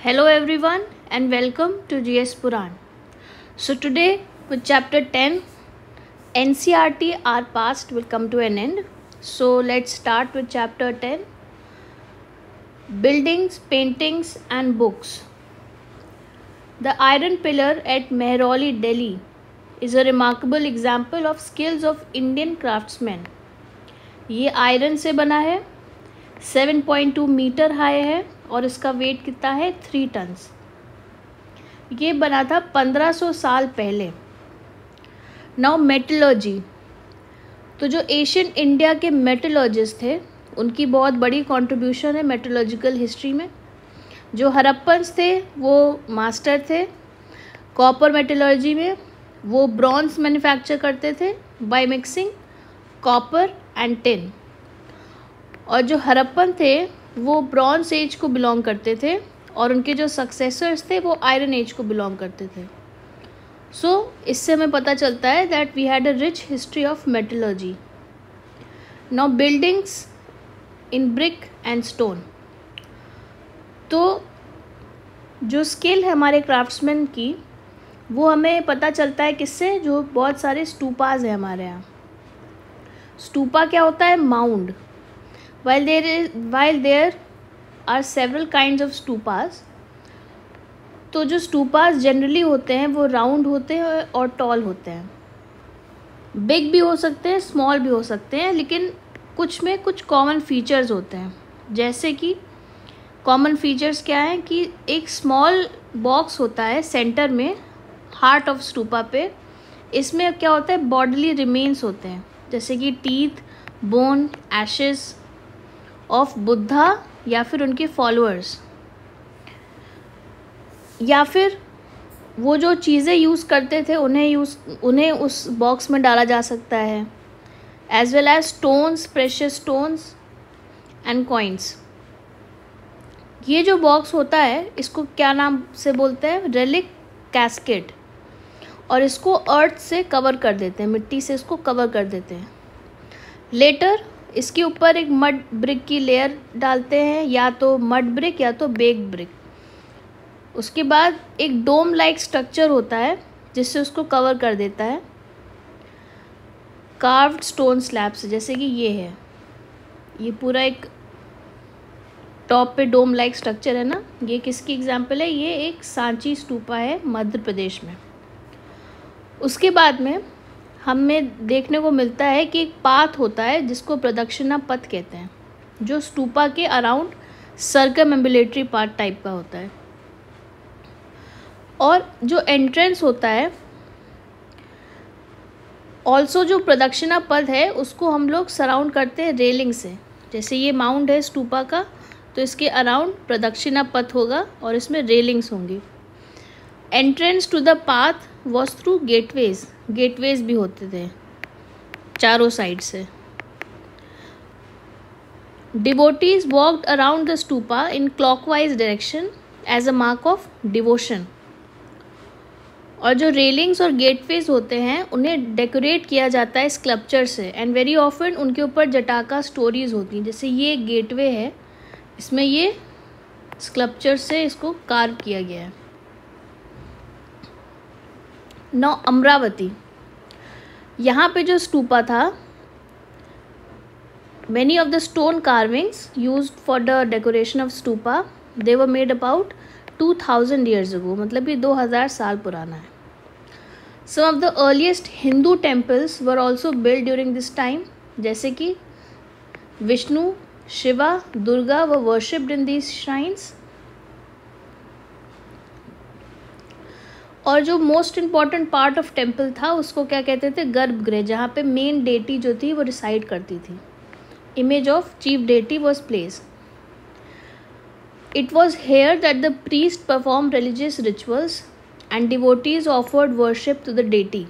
Hello everyone and welcome to GS Puran. So today with chapter 10 NCERT Our Past will come to an end. So let's start with chapter 10 Buildings, Paintings and Books. The Iron Pillar at Mehrauli, Delhi is a remarkable example of skills of Indian craftsmen. ये iron से बना है, 7.2 metre high है और इसका wait कितना है 3 turns. ये बना था 1500 साल पहले। नाउ मेटलर्जी, तो जो एशियन इंडिया के मेटलर्जिस्ट थे उनकी बहुत बड़ी कंट्रीब्यूशन है मेटलर्जिकल हिस्ट्री में। जो हड़प्पन्स थे वो मास्टर थे कॉपर मेटलर्जी में। वो ब्रॉन्ज मैन्युफैक्चर करते थे by mixing copper and tin. और जो हड़प्पन थे वो ब्रॉन्ज एज को बिलोंग करते थे और उनके जो सक्सेसर्स थे वो आयरन एज को बिलोंग करते थे। सो इससे हमें पता चलता है that we had a rich history of metallurgy. Now buildings in brick and stone, तो जो स्किल है हमारे क्राफ्ट्समैन की वो हमें पता चलता है किससे, जो बहुत सारे स्टूपाज हैं हमारे यहाँ। स्टूपा क्या होता है? Mound. while there are several kinds of stupas, तो जो स्टूपास जनरली होते हैं वो राउंड होते हैं और टॉल होते हैं। बिग भी हो सकते हैं, स्मॉल भी हो सकते हैं, लेकिन कुछ में कुछ कॉमन फीचर्स होते हैं। जैसे कि कॉमन फीचर्स क्या हैं कि एक स्मॉल बॉक्स होता है सेंटर में हार्ट ऑफ स्टूपा पे। इसमें क्या होता है? बॉडीली रिमेन्स होते हैं, जैसे कि teeth, bone, ashes of Buddha या फिर उनके फॉलोअर्स, या फिर वो जो चीज़ें यूज़ करते थे उन्हें उस बॉक्स में डाला जा सकता है। As well as stones, precious stones and coins. ये जो बॉक्स होता है इसको क्या नाम से बोलते हैं? Relic casket. और इसको अर्थ से कवर कर देते हैं, मिट्टी से इसको कवर कर देते हैं। लेटर इसके ऊपर एक मड ब्रिक की लेयर डालते हैं, या तो मड ब्रिक या तो बेक्ड ब्रिक। उसके बाद एक डोम लाइक स्ट्रक्चर होता है जिससे उसको कवर कर देता है कार्व्ड स्टोन स्लैब से, जैसे कि ये है। ये पूरा एक टॉप पे डोम लाइक स्ट्रक्चर है ना। ये किसकी एग्जाम्पल है? ये एक सांची स्तूपा है मध्य प्रदेश में। उसके बाद में हमें देखने को मिलता है कि एक पाथ होता है जिसको प्रदक्षिणा पथ कहते हैं, जो स्तूपा के अराउंड सर्कमएम्बुलेटरी पार्ट टाइप का होता है। और जो एंट्रेंस होता है ऑल्सो, जो प्रदक्षिणा पथ है उसको हम लोग सराउंड करते हैं रेलिंग से। जैसे ये माउंड है स्तूपा का, तो इसके अराउंड प्रदक्षिणा पथ होगा और इसमें रेलिंग्स होंगी। Entrance to the path was through gateways. Gateways भी होते थे चारों साइड से। Devotees walked around the stupa in clockwise direction as a mark of devotion. और जो रेलिंग्स और गेटवेज होते हैं उन्हें डेकोरेट किया जाता है स्कल्पचर से, एंड वेरी ऑफन उनके ऊपर जटाका स्टोरीज होती हैं। जैसे ये गेटवे है, इसमें ये स्कल्पचर से इसको कार्व किया गया है। नौ अमरावती, यहाँ पे जो स्तूपा था, many of the stone carvings used for the decoration of stupa they were made about 2000 years ago, मतलब ये 2000 साल पुराना है। Some of the earliest Hindu temples were also build during this time, जैसे कि Vishnu, Shiva, Durga were worshipped in these shrines. और जो most important part of temple था उसको क्या कहते थे? गर्भगृह, जहाँ पे मेन डेटी जो थी वो रिसाइड करती थी। Image of chief deity was place. It was here that the priest perform religious rituals and devotees offered worship to the deity.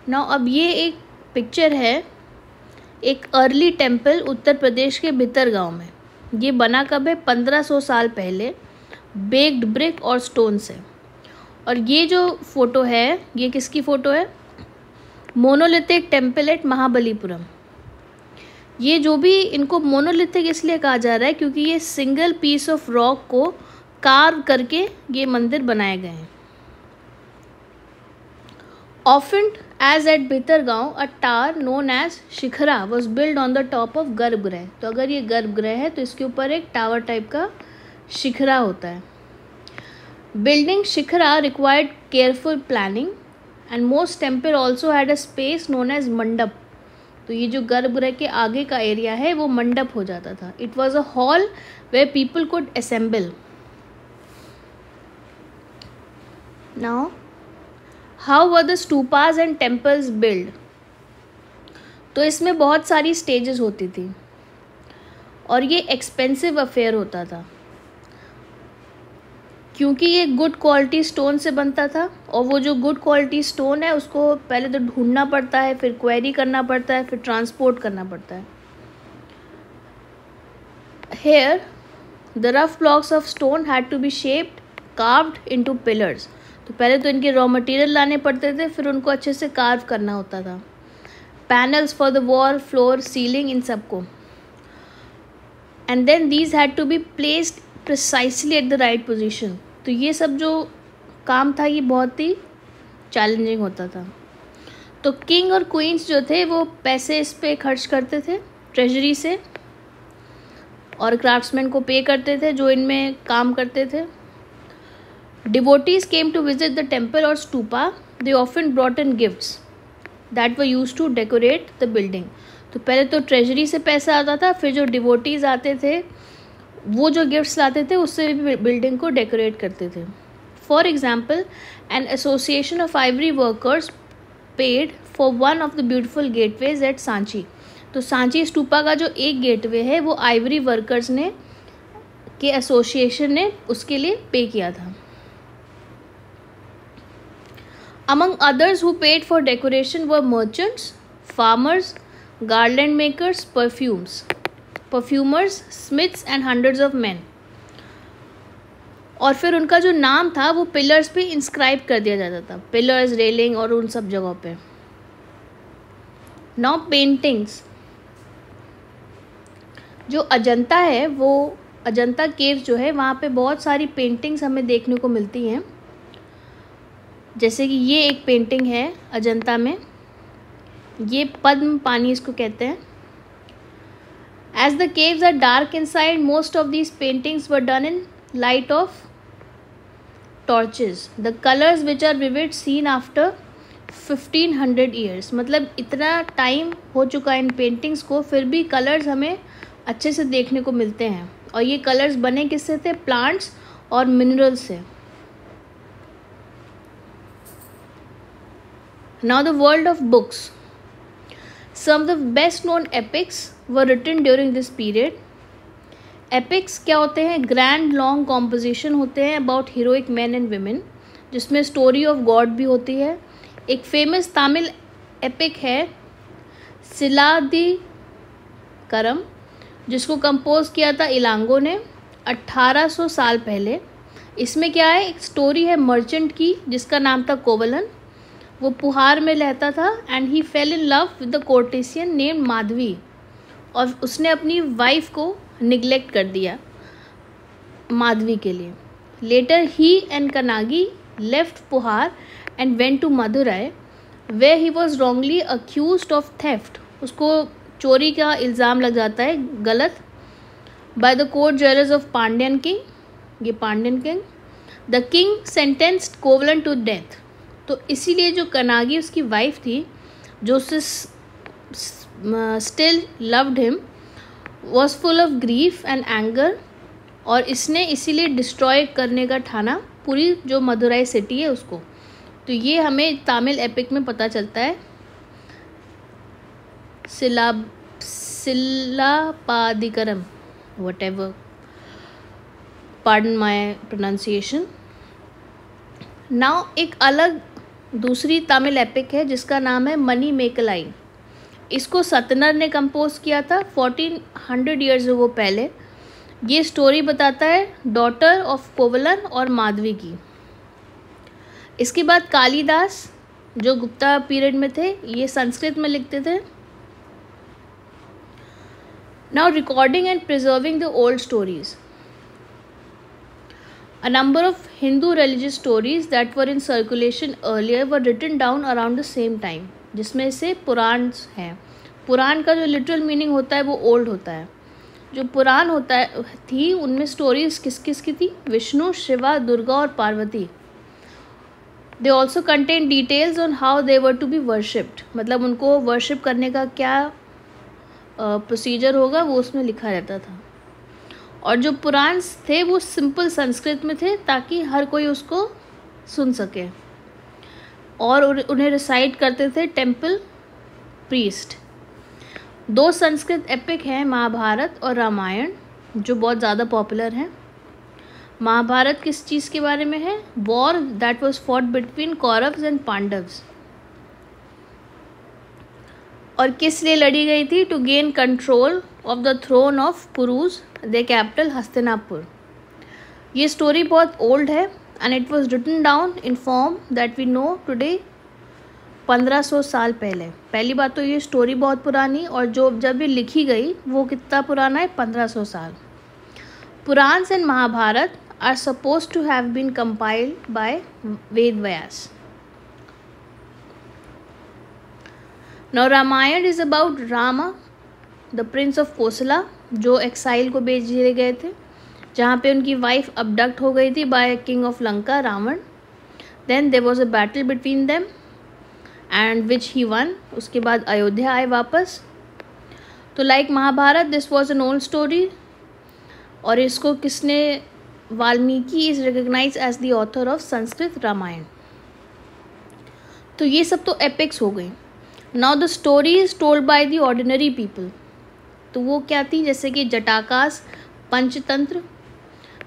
Now अब ये एक पिक्चर है एक अर्ली टेम्पल उत्तर प्रदेश के भितर गाँव में। ये बना कब है? 1500 साल पहले, बेक्ड ब्रिक और स्टोन से। और ये जो फोटो है ये किसकी फ़ोटो है? Monolithic temple at Mahabalipuram. ये जो भी इनको मोनोलिथिक इसलिए कहा जा रहा है क्योंकि ये सिंगल पीस ऑफ रॉक को कार्व करके ये मंदिर बनाए गए हैं। Often, as at Bhitargaon, a tower known as shikhara was built on the top of गर्भगृह। तो अगर ये गर्भगृह है तो इसके ऊपर एक टावर टाइप का शिखरा होता है। Building shikhara required careful planning and most temple also had a space known as मंडप। तो ये जो गर्भगृह के आगे का एरिया है वो मंडप हो जाता था। It was a hall where people could assemble. Now, how were the stupas and temples built? तो इसमें बहुत सारी स्टेजेस होती थी और ये एक्सपेंसिव अफेयर होता था क्योंकि ये गुड क्वालिटी स्टोन से बनता था और वो जो गुड क्वालिटी स्टोन है उसको पहले तो ढूंढना पड़ता है, फिर क्वेरी करना पड़ता है, फिर ट्रांसपोर्ट करना पड़ता है। Here, the rough blocks of stone had to be shaped, carved into pillars. तो पहले तो इनके रॉ मटेरियल लाने पड़ते थे, फिर उनको अच्छे से कार्व करना होता था। Panels for the wall, floor, ceiling, इन सबको। And then these had to be placed precisely at the right position. तो ये सब जो काम था ये बहुत ही चैलेंजिंग होता था। तो किंग और क्वींस जो थे वो पैसे इस पे खर्च करते थे ट्रेजरी से और क्राफ्ट्समैन को पे करते थे जो इनमें काम करते थे। Devotees came to visit the temple or stupa. They often brought in gifts that were used to decorate the building. तो पहले तो ट्रेजरी से पैसा आता था, फिर जो डिवोटीज़ आते थे वो जो गिफ्ट्स लाते थे उससे भी बिल्डिंग को डेकोरेट करते थे। For example, an association of ivory workers paid for one of the beautiful gateways at Sanchi. तो सांची स्तूपा का जो एक गेटवे है वो आइवरी वर्कर्स ने के एसोसिएशन ने उसके लिए पे किया था। Among others who paid for decoration were merchants, farmers, garland makers, perfumers, smiths and hundreds of men. और फिर उनका जो नाम था वो पिलर्स पे इंस्क्राइब कर दिया जाता था, पिलर्स, रेलिंग और उन सब जगहों पे। नाउ पेंटिंग्स, जो अजंता है वो अजंता केव जो है वहाँ पे बहुत सारी पेंटिंग्स हमें देखने को मिलती हैं। जैसे कि ये एक पेंटिंग है अजंता में, ये पद्म पानी इसको कहते हैं। As the caves are dark inside, most of these paintings were done in light of torches. The colours which are vivid seen after 1500 years. मतलब इतना टाइम हो चुका है इन पेंटिंग्स को, फिर भी कलर्स हमें अच्छे से देखने को मिलते हैं। और ये कलर्स बने किससे थे? प्लांट्स और मिनरल्स से। Now the world of books. Some of the best known epics were written during this period. Epics क्या होते हैं? ग्रैंड लॉन्ग कॉम्पोजिशन होते हैं about heroic man and women, जिसमें स्टोरी ऑफ गॉड भी होती है। एक फेमस तमिल एपिक है सिलादिकरम, जिसको कंपोज किया था इलांगो ने 1800 साल पहले। इसमें क्या है? एक स्टोरी है मर्चेंट की जिसका नाम था कोवलन। वो पुहार में रहता था and he fell in love with the courtesan name Madhavi, और उसने अपनी वाइफ को निगलेक्ट कर दिया माधवी के लिए। Later he and Kannagi left Puhar and went to Madurai where he was wrongly accused of theft. उसको चोरी का इल्ज़ाम लग जाता है गलत, by the court judges of Pandyan king, ये Pandyan king. The king sentenced Kovalan to death. तो इसीलिए जो कनागी उसकी वाइफ थी, जो उससे still loved him, was full of grief and anger, और इसने इसीलिए डिस्ट्रॉय करने का ठाना पूरी जो मदुराई सिटी है उसको। तो ये हमें तमिल एपिक में पता चलता है। Silappatikaram, whatever, pardon my pronunciation. Now एक अलग दूसरी तमिल एपिक है जिसका नाम है मनी मेकलाई। इसको सतनर ने कंपोज किया था 1400 ईयर्स वो पहले। ये स्टोरी बताता है डॉटर ऑफ कोवलन और माधवी की। इसके बाद कालिदास जो गुप्ता पीरियड में थे, ये संस्कृत में लिखते थे। Now recording and preserving the old stories. A number of Hindu religious stories that were in circulation earlier were written down around the same time, जिसमें से पुराण हैं. पुराण का जो लिटरल मीनिंग होता है वो ओल्ड होता है. जो पुराण होता है थी उनमें स्टोरीज किस किस की थी? विष्णु, शिवा, दुर्गा और Parvati. They also contain details on how they were to be worshipped, मतलब उनको वर्शिप करने का क्या प्रोसीजर होगा वो उसमें लिखा रहता था. और जो पुराण थे वो सिंपल संस्कृत में थे ताकि हर कोई उसको सुन सके, और उन्हें रिसाइट करते थे टेम्पल प्रीस्ट. 2 संस्कृत एपिक हैं, महाभारत और रामायण, जो बहुत ज़्यादा पॉपुलर हैं. महाभारत किस चीज़ के बारे में है? War that was fought between Kauravas and Pandavas. और किस लिए लड़ी गई थी? To gain control of the throne of पुरुष, द कैपिटल हस्तिनापुर. ये स्टोरी बहुत ओल्ड है and it was written down in form that we know today 1500 साल पहले. पहली बात तो ये स्टोरी बहुत पुरानी, और जो जब ये लिखी गई वो कितना पुराना है? 1500 साल. Purana and Mahabharata are supposed to have been compiled by Ved Vyas. Now Ramayana is about Rama, the prince of Kosala, जो एक्साइल को भेज दिए गए थे, जहाँ पे उनकी वाइफ अबडक्ट हो गई थी by king of Lanka, Ravan. Then there was a battle between them and which he won. उसके बाद अयोध्या आए वापस. तो like Mahabharat, this was an old story, और इसको किसने? Valmiki is recognise as the author of Sanskrit Ramayan. तो ये सब तो एपिक्स हो गई. Now the story is told by the ordinary people. तो वो क्या थी? जैसे कि जटाकास, पंचतंत्र.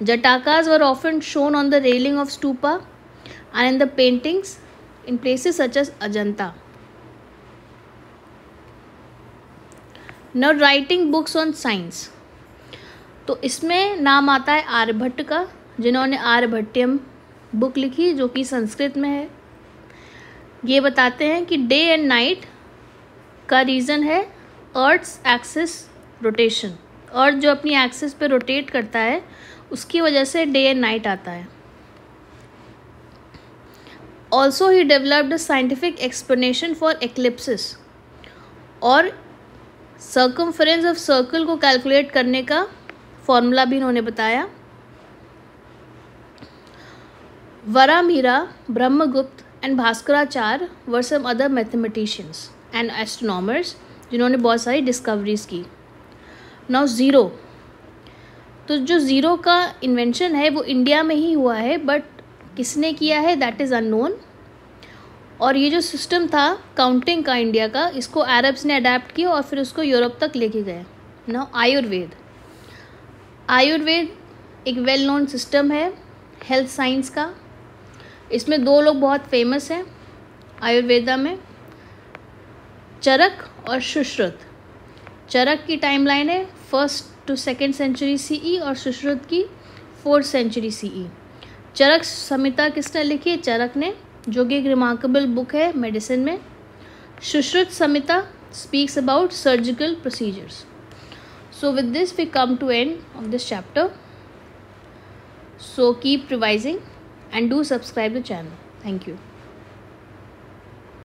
जटाकास वर often shown on the railing of stupa and in the paintings in places such as Ajanta. Now writing books on science. तो इसमें नाम आता है आर्यभट्ट का, जिन्होंने आर्यभट्टियम बुक लिखी जो कि संस्कृत में है. ये बताते हैं कि डे एंड नाइट का रीज़न है अर्थ्स एक्सिस रोटेशन. अर्थ जो अपनी एक्सिस पे रोटेट करता है उसकी वजह से डे एंड नाइट आता है. Also he developed a scientific explanation for eclipses, और सर्कमफरेंस ऑफ सर्कल को कैलकुलेट करने का फॉर्मूला भी इन्होंने बताया. Varahamihira, Brahmagupta and Bhaskaracharya were some other mathematicians and astronomers जिन्होंने बहुत सारी डिस्कवरीज की. Now zero. तो जो ज़ीरो का इन्वेंशन है वो इंडिया में ही हुआ है, बट किसने किया है दैट इज़ अननोन. और ये जो सिस्टम था काउंटिंग का इंडिया का, इसको अरब्स ने अडेप्ट किया और फिर उसको यूरोप तक लेके गए. नाउ आयुर्वेद. आयुर्वेद एक वेल नोन सिस्टम है हेल्थ साइंस का. इसमें 2 लोग बहुत फेमस हैं आयुर्वेदा में, चरक और सुश्रुत. चरक की टाइमलाइन है 1st to 2nd century CE और सुश्रुत की 4th सेंचुरी CE. चरक संहिता किसने लिखी है? चरक ने, जो कि एक रिमार्केबल बुक है मेडिसिन में. Sushruta Samhita speaks about surgical procedures. So with this we come to end of this chapter. So keep revising and do subscribe the channel. Thank you.